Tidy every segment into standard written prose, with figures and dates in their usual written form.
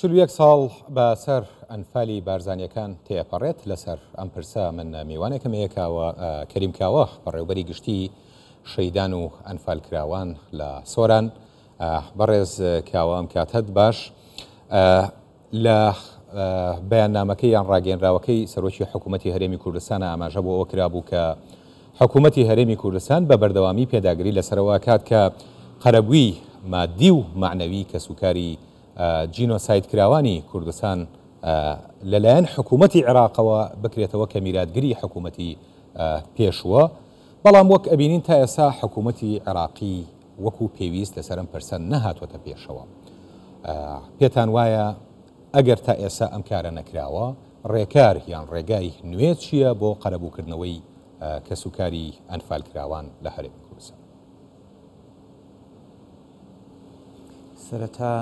41 ساڵ بەسەر ئەنفالی بارزانیەکان تێپەڕێت لەسەر ئەم پرسە من میوانێکم یەکاوە کەریم کاوە بەڕێوەبەری گشتی شەیدان و ئەنفالکراوان لە سۆران. بەڕێز کاوە ئەم کاتت باش لە بەیاننامەکەی یان ڕاگەیەنراوەکەی سەرۆکی حکوومەتی هەرێمی کوردستانە ئاماژە بۆ ئەوە کرابوو کە حکوومەتی هەرێمی کوردستان بە بەردەوامی پێداگری لەسەرەوە کات کە قەرەبووی مادی و معنەوی کە سوکاری جینۆساید کراوانی کوردستان لەلایەن حکوومەتی عێراقەوە بکرێتەوە کە میراتگری حکوومەتی پێشووە، بەڵام وەک ئەبینین تا ئێستا حکوومەتی عێراقی وەکو پێویست لەسەر ئەم پرسە نەهاتوەتە پێشەوە. پێتان وایە ئەگەر تا ئێستا ئەم کارە نەکراوە ڕێکار یان ڕێگای نوێ چییە بۆ قەرەبووکردنەوەی کە سوکاری ئەنفالکراوان لە هەرێمی کوردستان؟ سەرەتا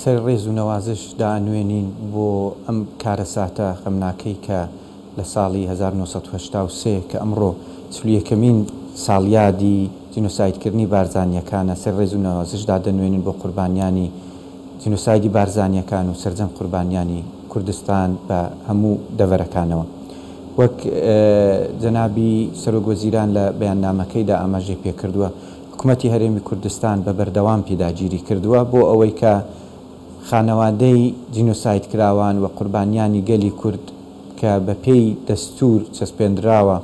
سەر ڕێز و نەوازش دانوێنین بۆ ئەم کارە ساتە خەمناکەی کە لە ساڵی 1970 کە ئەمڕۆ 41مین ساڵیادی جینۆسایدکردنی بارزانیەکانە، سەر ڕێز و نەوازشدا دەنوێنین بۆ قوربانیانی جینۆسایدی بارزانیەکان و سەرجەم قوربانیانی کوردستان بە هەموو دەڤەرەکانەوە. وەک جەنابی سەرۆکوەزیران لە بەیاننامەکەیدا ئاماژەی پێکردووە، حکوومەتی هەرێمی کوردستان بە بەردەوام پێداگیری کردووە بۆ ئەوەی کە خانەوادەی جینۆساید کراوان و قوربانیانی گەلی کورد کە بە پێی دەستور چەسپێنراوە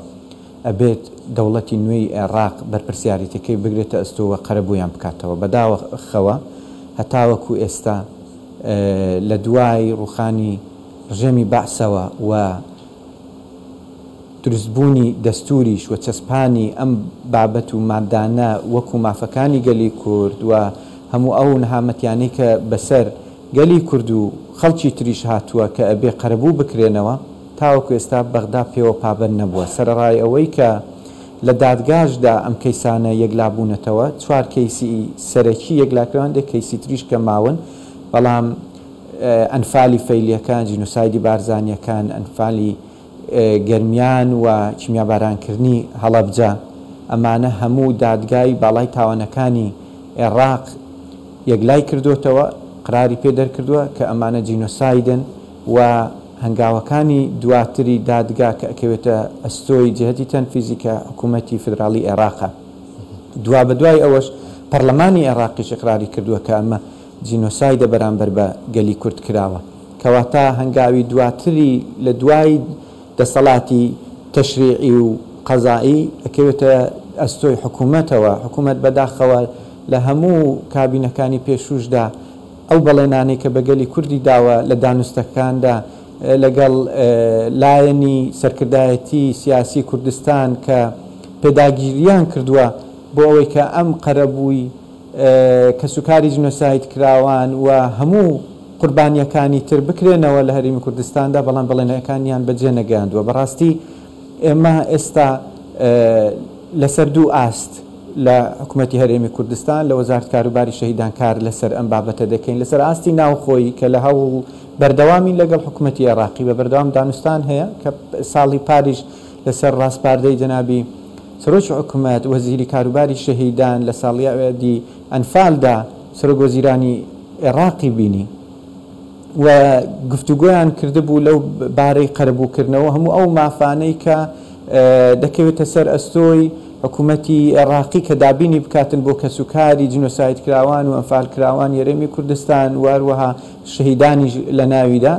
ئەبێت دەوڵەتی نوێی عێراق بەرپرسیارەتەکەی بگرێتە ئەستۆوە قەرەبوویان بکاتەوە. بەداوەخەوە هەتاوەکو ئێستا لە دوای ڕوخانی ڕژێمی بەعسەوە و دروستبوونی دەستوریش و چەسپانی ئەم بابەت و مادانە وەکو مافەکانی گەلی کورد و هەموو ئەو نەهامەتیانەی کە بەسەر گەلی کورد و خەڵکی تریش هاتووە کە ئەبێ قەرەبوو بکرێنەوە، تاوەکو ئێستا بەغدا پێوە پابند نەبووە. سەرڕای ئەوەی کە لە دادگاشدا ئەم کەیسانە یەکلابوونەتەوە، 4 کەیسی سەرەکی یەکلاکراوان، کەیسی تریش کە ماون، بەڵام ئەنفالی فەیلیەکان، جینۆسایدی بارزانیەکان، ئەنفالی گەرمیان و کیمیابارانکردنی هەڵەبجە، ئەمانە هەموو دادگای باڵای تاوانەکانی عێراق یەکلای کردوتەوە، قراری پێدەرکردووە کە ئەمانە جینۆسایدن و هەنگاوەکانی دواتری دادگا کە ئەکەوێتە ئەستۆی جهەتی تەنفیزی کە حکوومەتی فدراڵی عێراقە. دوا بەدوای ئەوەش پەرلەمانی عێراقیش ئیقراری کردووە کە ئەمە جینۆسایدە بەرامبەر بە گەلی کورد کراوە، کەواتە هەنگاوی دواتری لە دوای دەسەڵاتی تەشریعی و قەزایی ئەکەوێتە ئەستۆی حکوومەتەوە. حکوومەت بەداخەوە لە هەموو کابینەکانی پێشوشدا ئەو بەڵێنانەی کە بە گەلی کوردی داوە لە دانوستەکاندا لەگەڵ لایەنی سەرکردایەتی سیاسی کوردستان کە پێداگیریان کردووە بۆ ئەوەی کە ئەم قەرەبووی کە سوکاری جینۆساید کراوان و هەموو قوربانیەکانی تر بکرێنەوە لە هەرێمی کوردستاندا، بەڵام بەڵێنەکانیان بەجێ نەگەاندووە. بەڕاستی ئێمە ئێستا لەسەر دوو ئاست لە حکوومەتی هەرێمی کوردستان لە وەزارەت کاروباری شەهیدان کار لەسەر ئەم بابەتە دەکەین، لەسەر ئاستی ناوخۆیی کە لە هەوڵ بەردەوامی لەگەڵ حکوومەتی عێراقی بە بەردەوام دانوستان هەیە کە ساڵی پاریش لەسەر ڕاستپاردەی جەنابی سەرۆکی حکوومەت وەزیری کاروباری شەهیدان لە ساڵیادی ئەنفالدا سەرۆکوەزیرانی عێراقی بینی و گفتوگۆیان کردبوو لەو بارەی قەرەبووکردنەوە هەموو ئەو مافانەی کە دەکەوێتە سەر ئەستۆی حکوومەتی عێراقی کە دابینی بکاتن بۆ کە سوکاری جینۆساید کراوان و ئەنفال کراوان هەرێمی کوردستان واروەها شەهیدانی لە ناویدا،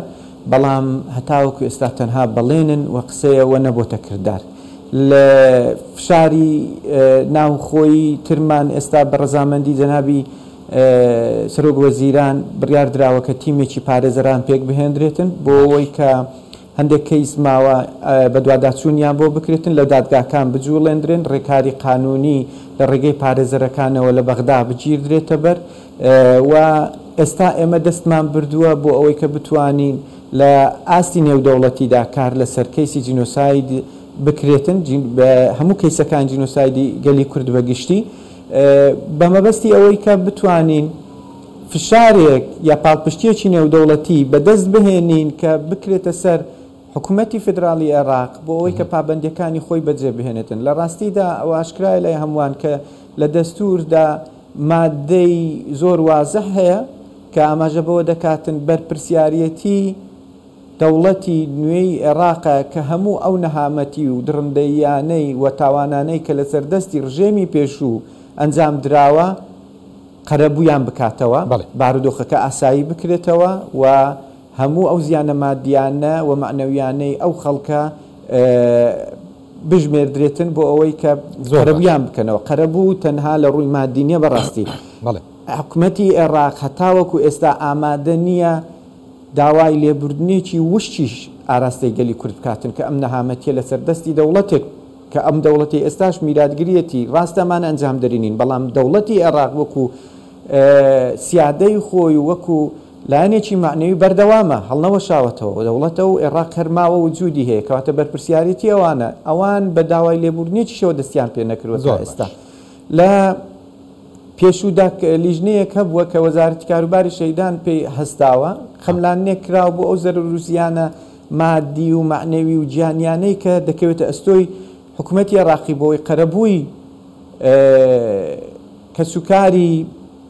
بەڵام هەتاوەکو ئێستا تەنها بەڵێنن و قسەیەوە نەبۆتە کردار. لە فشاری ناوخۆیی ترمان ئێستا بە ڕەزامەندی جەنابی سەرۆکوەزیران بڕیار دراوە کە تیمێکی پارێزەران پێک بهێنرێتن بۆ ئەوەی کە هەندێک کەیس ماوە بە دواداچوونیان بۆ بکرێتن لە دادگاکان بجوڵێندرێن، ڕێکاری قانونی لە ڕێگەی پارێزەرەکانەوە لە بەغدا بگیردرێتە بەر و ئێستا ئێمە دەستمان بردووە بۆ ئەوەی کە بتوانین لە ئاستی نێودەوڵەتیدا کار لە سەرکەیسی جینۆساید بکرێتن، هەموو کەیسەکان جینۆسایدی گەلی کورد بەگشتی، بە مەبەستی ئەوەی کە بتوانین فشارێک یا پاڵپشتیەکی نێودەوڵەتی بەدەست بهێنین کە بکرێتە سەر حکوومەتی فدراڵی عێراق بۆ ئەوەی کە پابەندیەکانی خۆی بەجێ بهێنێتن. لە ڕاستیدا ئەو ئاشکرای لای هەمووان کە لە دەستوردا مادەی زۆر وازەح هەیە کە ئاماژە بەوە دەکاتن بەرپرسیارەتی دەوڵەتی نوێی عێراقە کە هەموو ئەو نەهامەتی و درڕندەییانەی و تاوانانەی کە لە سەردەستی ڕژێمی پێشوو ئەنجام دراوە قەرەبوویان بکاتەوە، بارودۆخەکە ئاسایی بکرێتەوە و هەموو ئەو زیانە مادیانە و معنەویانەی ئەو خەڵکە بژمێردرێتن بۆ ئەوەی کە قەرەبوویان بکەنەوە. قەرەبوو تەنها لە ڕووی مادینیە بەڕاستی حکوومەتی عێراق هەتاوەکو ئێستا ئامادە نییە داوای لێبوردنێکی وشتیش ئاراستەی گەلی کورد بکاتن کە ئەم نەهامەتیە لە سەردەستی دەوڵەتێک کە ئەم دەوڵەتی ئێستاش میراتگریەتی ڕاستەمان ئەنجام دەرینین، بەڵام دەوڵەتی عێراق وەکو سیادەی خۆی وەکو لایەنێکی معنەوی بەردەوامە هەڵنەوە شاوەتەوە دەوڵەتە و عێراق هەرماوە وجودی هەیە کەواتە بەرپرسیارەتی ئەوانە ئەوان بە داوای لێبوردنێکیشەوە دەستیان پێ نەکردوە ئێستا. لە پێشوودا لیژنەیەک هەبووە کە وەزارەتی کاروباری شەیدان پێی هەستاوە خەملانێک کراوە بۆ ئەو زەرروزیانە مادی و معنەوی و گیانیانەی کە دەکەوێتە ئەستۆی حکوومەتی عێراقی بۆەوەی قەرەبووی کە سوکاری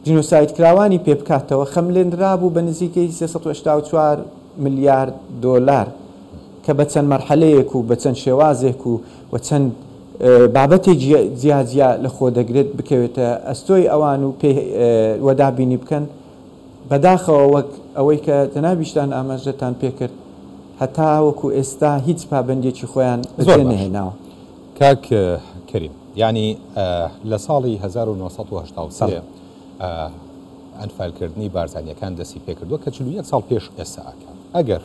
جینۆساید کراوانی پێ بکاتەوە خەملێنرا بوو بە نزیکەی 384 ملیارد دۆلار کە بە چەند مەرحەلەیەک و بە چەند شێوازێک و چەند بابەتی جیاجیا لە خۆ دەگرێت بکەوێتە ئەستۆی ئەوان و پێ وەدابینی بکەن بەداخەوە وەک ئەوەی کە جەنابیشتان ئاماژەتان پێکرد هەتا وەکو ئێستا هیچ پابندێکی خۆیان بەجێ نەهێناوە. کاک کەریم یعنی لە ساڵی 1970 ئەنفالکردنی بارزانیەکان دەستی پێکردووە کە 41 ساڵ پێش ئێستا ئاکات. ئەگەر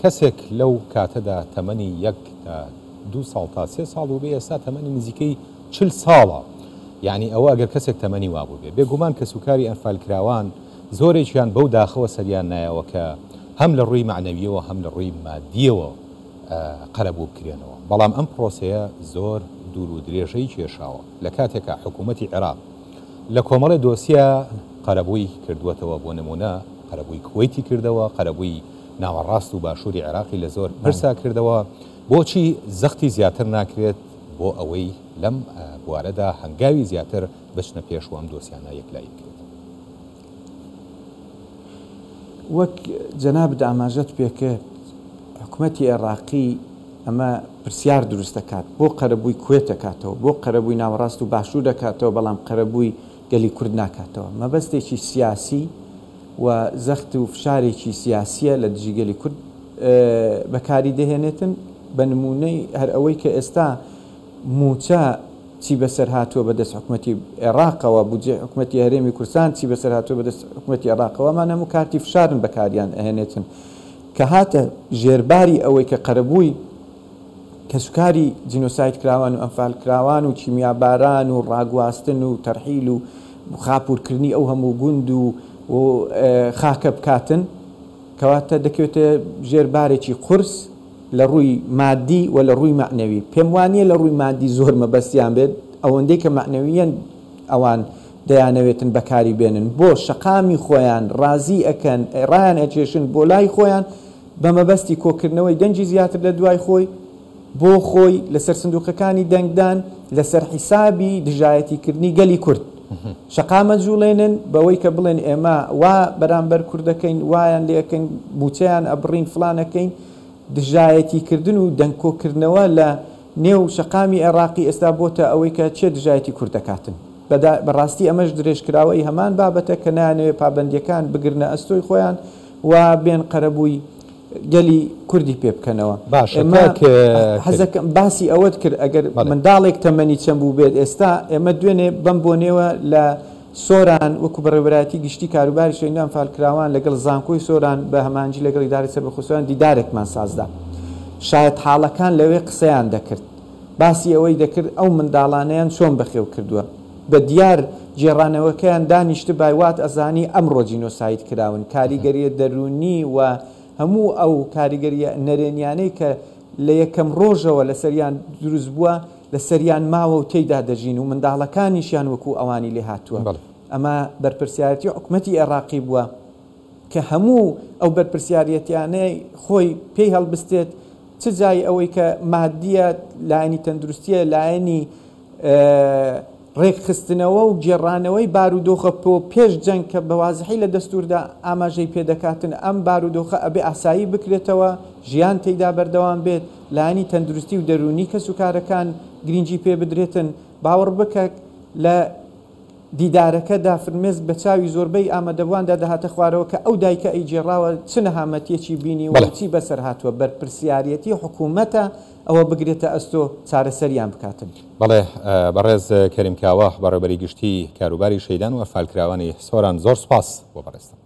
کەسێک لەو کاتەدا تەمەنی 2 ساڵ تا 3 ساڵ و بێ ئێستا تەمەنی نزیکەی 40 ساڵە، یعنی ئەوە ئەگەر کەسێک تەمەنی وابوو بێ بێگومان کە سوکاری ئەنفالکراوان زۆرێکیان بەو داخەوە سەریان نایەوە کە هەم لە ڕووی معنەویەوە هەم لە ڕووی مادیەوە قەرەبوو بکرێنەوە. بەڵام ئەم پرۆسەیە زۆر دوور و درێژەی کێشاوە لە کاتێکە حکوومەتی عێراق لە کۆمەڵی دۆسیە قەرەبووی کردووەتەوە بۆ نمونە قەرەبووی کوێیتی کردەوە، قەرەبووی ناوەڕاست و باشووری عێراقی لە زۆر پرسا کردەوە. بۆچی زەختی زیاتر ناکرێت بۆ ئەوەی لەم بوارەدا هەنگاوی زیاتر بچنە پێش و ئەم دۆسیانە یەکلای بکرێت؟ وەک جەناب ئاماژەت پێکرد حکوومەتی عێراقی ئەمە پرسیار دروست دەکات بۆ قەرەبووی کوێ دەکاتەوە، بۆ قەرەبووی ناوەڕاست و باشوور دەکاتەوە، بەڵام قەرەبووی گەلی کورد ناکاتەوە. مەبەستێکی سیاسی و زەخت و فشارێکی سیاسیە لە دژی گەلی کورد بەکاری دەهێنێتن بە نمونەی هەر ئەوەی کە ئێستا موچە چی بەسەر هاتووە بەدەست حکوومەتی عێراقەوە بودجێ حکوومەتی هەرێمی کوردستان چی بەسەر هاتووە بەدەست حکوومەتی عێراقەوەمان هەموو کارتی فشارن بەکاریان ئەهێنێتن کە هاتە ژێرباری ئەوەی کە قەرەبووی کە سوکاری جینۆساید کراوان و ئەنفال کراوان و چیمیاباران و ڕاگواستن و تەرحیل و خاپورکردنی ئەو هەموو گوند و خاکە بکاتن کەواتە دەکەوێتە ژێربارێکی قورس لە ڕووی مادی و لە ڕووی معنەوی. پێم وانییە لە ڕووی مادی زۆر مەبەستیان بێت ئەوەندەی کە معنەویەن ئەوان دەیانەوێتن بەکاری بێنن بۆ شەقامی خۆیان ڕازی ئەکەن ڕایان ئەچێشن بۆ لای خۆیان بە مەبەستی کۆکردنەوەی دەنجی زیاتر لە دوای خۆی بۆ خۆی لەسەر سندوقەکانی دەنگدان لەسەر حیسابی دژایەتیکردنی گەلی کورد شەقامە جوڵێنن بەوەی کە بڵێن ئێمە وا بەرامبەر کوردەکەین وایان لێەکەین بوچەیان ئەبڕین فلانەکەین. دژایەتیکردن و دەنگکۆکردنەوە لە نێو شەقامی عێراقی ئێستا بۆتە ئەوەی کە چێ دژایەتی کوردەکاتن. بەڕاستی ئەمەش درێژکراوەی هەمان بابەتە کە نایانەوێت پابندیەکان بگرنە ئەستۆی خۆیان و بێن قەرەبووی گەلی کوردی پێ بکەنەوە. حەزەکەم باسی ئەوەت کرد ئەگەر منداڵێک تەمەنی چەند بوو بێت ئێستا ئێمە دوێنێ بەم بۆنێوە لە سۆران وەکو بەڕێوەبەرایەتی گشتی کاروباری شەیدان فالکراوان لەگەڵ زانکۆی سۆران بە هەمانجی لەگەڵ ئیدارەی سەربەخۆسوان دیدارێکمان سازدا. شاید حاڵەکان لەوێ قسەیان دەکرد باسی ئەوەی دەکرد ئەو منداڵانەیان چۆن بەخێو کردووە بە دیار جێڕانەوەکەیان دانیشتە بایوات ئەزانی ئەمڕۆ جینۆساید کراون کاریگەریە دەرونی و هەموو ئەو کاریگەریە نەرێنیانەی کە لە یەکەم ڕۆژەوە لە سەریان دروست بووە لە سەریان ماوە و تێیدا دەژین و منداڵەکانیشیان وەکو ئەوانی لێ هاتووە. ئەمە بەرپرسیارەتی حکوومەتی عێراقی بووە کە هەموو ئەو بەرپرسیارەتیانەی خۆی پێی هەڵبستێت چ جای ئەوەی کە مادیە لایەنی تەندروستیە لایەنی ڕێکخستنەوە و گێڕانەوەی بارودۆخە پێش جەنگ کە بەوازحی لە دەستوردا ئاماژەی پێدەکاتن ئەم بارودۆخە ئەبێ ئاسایی بکرێتەوە ژیان تێیدا بەردەوام بێت لایانی تەندروستی و دەرونی کەس و کارەکان گرنگی پێ بدرێتن باوەڕ بکە لە دیدارەکەدا فرمێز بە چاوی زۆربەی ئامادەبواندا دەهاتە خوارەوە کە ئەو دایکە ئەیجێڕاوە چ نەهامەتیەکی بینی و چی بەسەر هاتووە بەرپرسیارەتی حکوومەتە ئەوە بگرێتە ئەستۆ چارەسەریان بکاتن. بەڵێ بەڕێز کەریم کاوە بەڕێوەبەری گشتی کاروباری شەیدان و ئەنفالکراوانی سۆران زۆر سوپاس بۆ بەڕێستم.